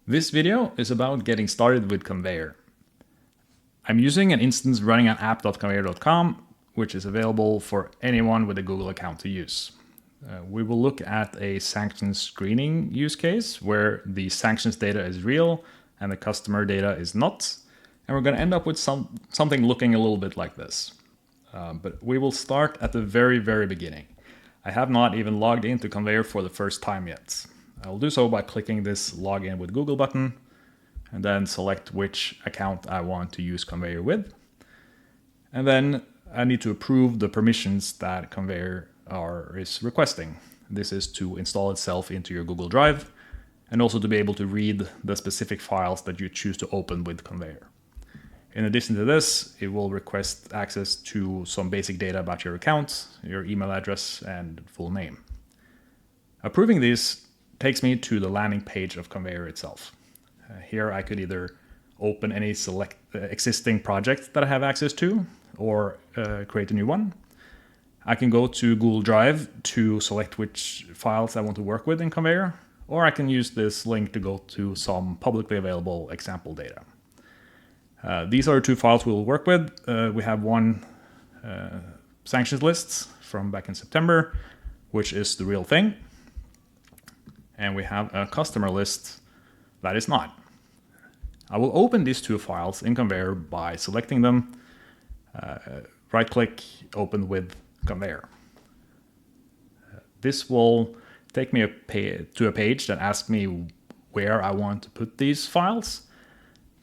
This video is about getting started with Convier. I'm using an instance running on app.convier.com, which is available for anyone with a Google account to use. We will look at a sanctions screening use case where the sanctions data is real and the customer data is not. And we're going to end up with something looking a little bit like this. But we will start at the very, very beginning. I have not even logged into Convier for the first time yet. I will do so by clicking this Login with Google button and then select which account I want to use Convier with. And then I need to approve the permissions that Convier is requesting. This is to install itself into your Google Drive and also to be able to read the specific files that you choose to open with Convier. In addition to this, it will request access to some basic data about your account, your email address, and full name. Approving these takes me to the landing page of Convier itself. Here I could either open any existing project that I have access to or create a new one. I can go to Google Drive to select which files I want to work with in Convier, or I can use this link to go to some publicly available example data. These are two files we'll work with. We have one sanctions list from back in September, which is the real thing. And we have a customer list that is not. I will open these two files in Convier by selecting them, right-click, open with Convier. This will take me to a page that asks me where I want to put these files.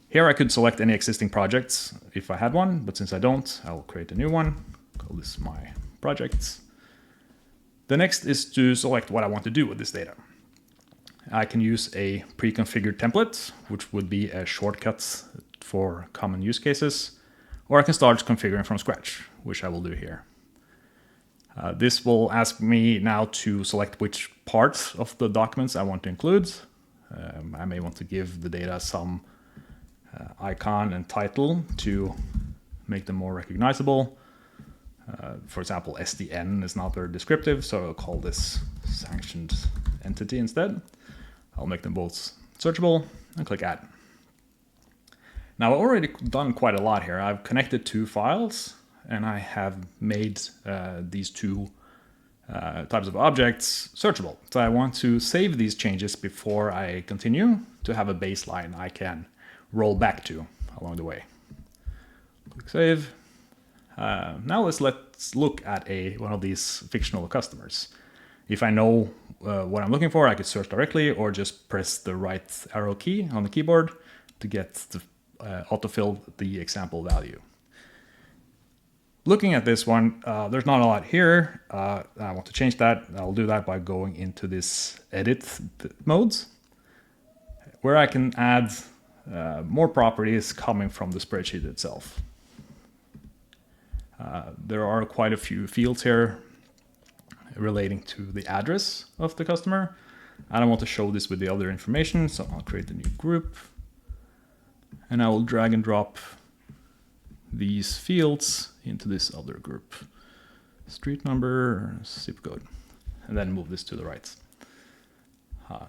Here I could select any existing projects if I had one, but since I don't, I will create a new one. Call this my projects. The next is to select what I want to do with this data. I can use a pre-configured template, which would be a shortcut for common use cases, or I can start configuring from scratch, which I will do here. This will ask me now to select which parts of the documents I want to include. I may want to give the data some icon and title to make them more recognizable. For example, SDN is not very descriptive, so I'll call this sanctioned entity instead. I'll make them both searchable and click Add. Now I've already done quite a lot here. I've connected two files and I have made these two types of objects searchable. So I want to save these changes before I continue to have a baseline I can roll back to along the way. Click Save. Now let's look at one of these fictional customers. If I know what I'm looking for, I could search directly or just press the right arrow key on the keyboard to get the autofill the example value. Looking at this one, there's not a lot here. I want to change that. I'll do that by going into this edit modes, where I can add more properties coming from the spreadsheet itself. There are quite a few fields here relating to the address of the customer. I don't want to show this with the other information, so I'll create a new group. And I will drag and drop these fields into this other group. Street number, zip code, and then move this to the right.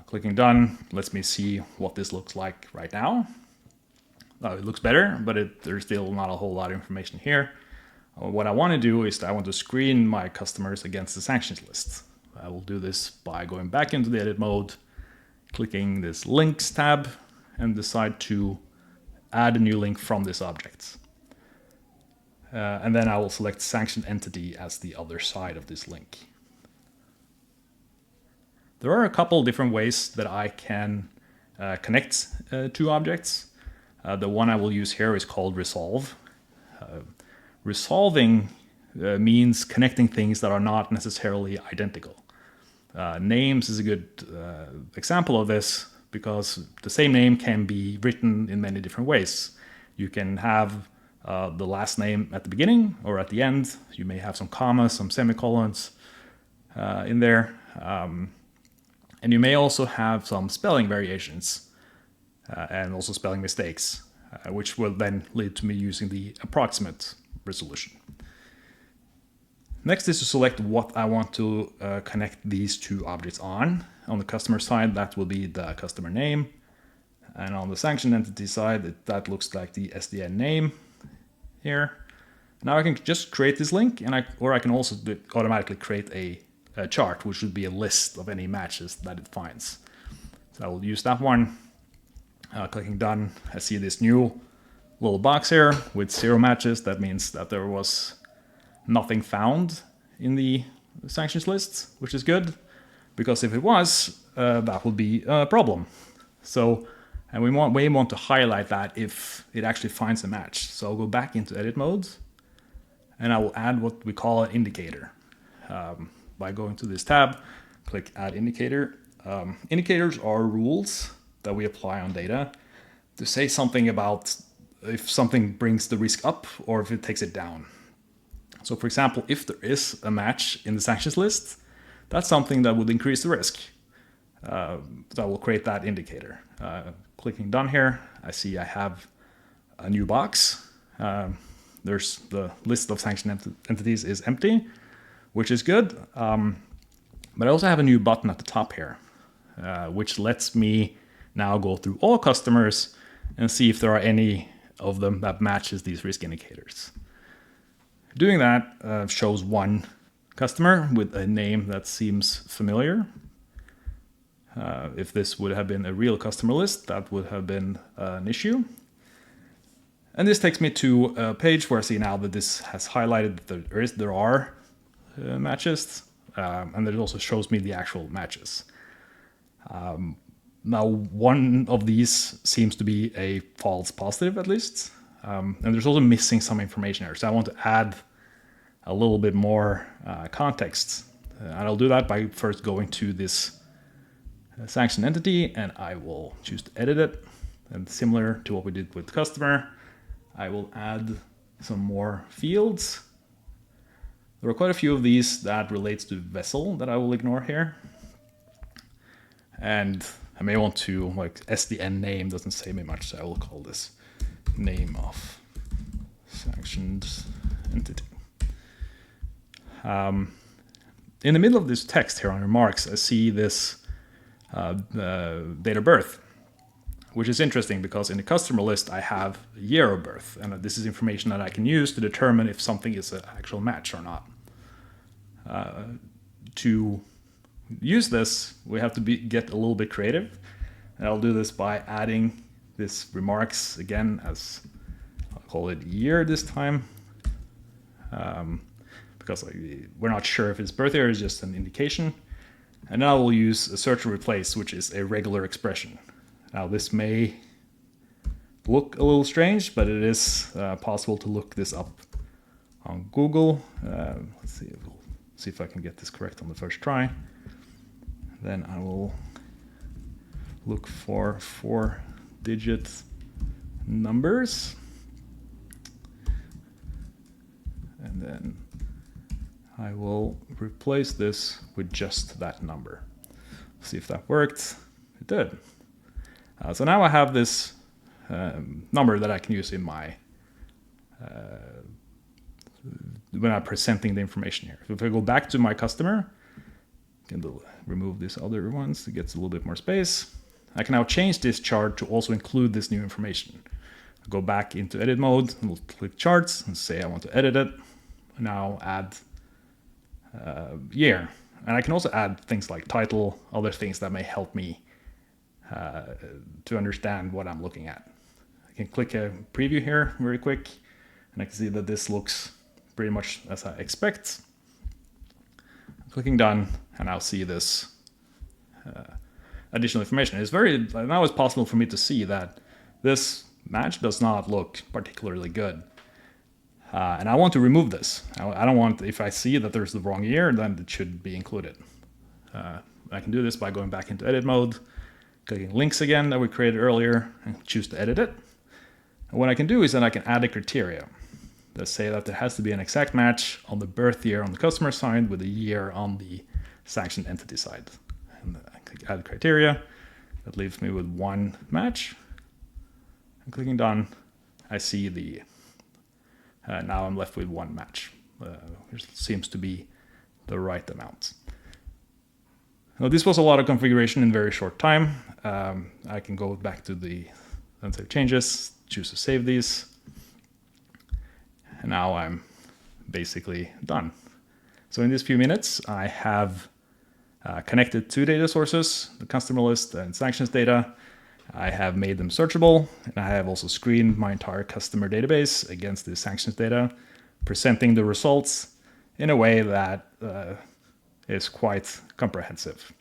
Clicking done lets me see what this looks like right now. It looks better, but there's still not a whole lot of information here. What I want to do is I want to screen my customers against the sanctions list. I will do this by going back into the edit mode, clicking this links tab, and decide to add a new link from this object. And then I will select sanctioned entity as the other side of this link. There are a couple different ways that I can connect two objects. The one I will use here is called resolve. Resolving means connecting things that are not necessarily identical. Names is a good example of this because the same name can be written in many different ways. You can have the last name at the beginning or at the end. You may have some commas, some semicolons in there. And you may also have some spelling variations and also spelling mistakes, which will then lead to me using the approximate resolution. Next is to select what I want to connect these two objects on. On the customer side, that will be the customer name. And on the sanctioned entity side, that looks like the SDN name here. Now I can just create this link, and or I can also automatically create a chart, which would be a list of any matches that it finds. So I will use that one. Clicking done, I see this new little box here with 0 matches. That means that there was nothing found in the sanctions list, which is good, because if it was, that would be a problem. So, and we want to highlight that if it actually finds a match. So I'll go back into edit mode, and I will add what we call an indicator. By going to this tab, click add indicator. Indicators are rules that we apply on data to say something about if something brings the risk up or if it takes it down. So for example, if there is a match in the sanctions list, that's something that would increase the risk. That will create that indicator. Clicking done here, I see I have a new box. There's the list of sanctioned entities is empty, which is good. But I also have a new button at the top here, which lets me now go through all customers and see if there are any of them that matches these risk indicators. Doing that shows one customer with a name that seems familiar. If this would have been a real customer list, that would have been an issue. And this takes me to a page where I see now that this has highlighted that there are matches, and it also shows me the actual matches. Now, one of these seems to be a false positive, at least. And there's also missing some information here. So I want to add a little bit more context. And I'll do that by first going to this sanctioned entity, and I will choose to edit it. And similar to what we did with customer, I will add some more fields. There are quite a few of these that relates to vessel that I will ignore here. And I may want to, like, SDN name doesn't say me much, so I will call this name of sanctioned entity. In the middle of this text here on remarks, I see this date of birth, which is interesting because in the customer list I have a year of birth, and this is information that I can use to determine if something is an actual match or not. To use this, we have to get a little bit creative, and I'll do this by adding this remarks again as, I'll call it year this time, because we're not sure if it's birth year, it's just an indication. And now we'll use a search and replace, which is a regular expression. Now this may look a little strange, but it is possible to look this up on Google. Let's see if I can get this correct on the first try. Then I will look for 4-digit numbers. And then I will replace this with just that number. See if that worked. It did. So now I have this number that I can use in my when I'm presenting the information here. If I go back to my customer, I can remove these other ones. It gets a little bit more space. I can now change this chart to also include this new information. I'll go back into edit mode, and we'll click charts and say I want to edit it. Now add year. And I can also add things like title, other things that may help me to understand what I'm looking at. I can click a preview here very quick, and I can see that this looks pretty much as I expect. Clicking done, and I'll see this additional information. Now it's possible for me to see that this match does not look particularly good. And I want to remove this. I don't want, if I see that there's the wrong year, then it should be included. I can do this by going back into edit mode, clicking links again that we created earlier, and choose to edit it. And what I can do is that I can add a criteria. Let's say that there has to be an exact match on the birth year on the customer side with a year on the sanctioned entity side. And I click add criteria. That leaves me with one match. And clicking done, I see the now I'm left with one match, which seems to be the right amount. Now, this was a lot of configuration in very short time. I can go back to the unsave changes, choose to save these. And now I'm basically done. So in these few minutes, I have connected two data sources, the customer list and sanctions data. I have made them searchable, and I have also screened my entire customer database against the sanctions data, presenting the results in a way that is quite comprehensive.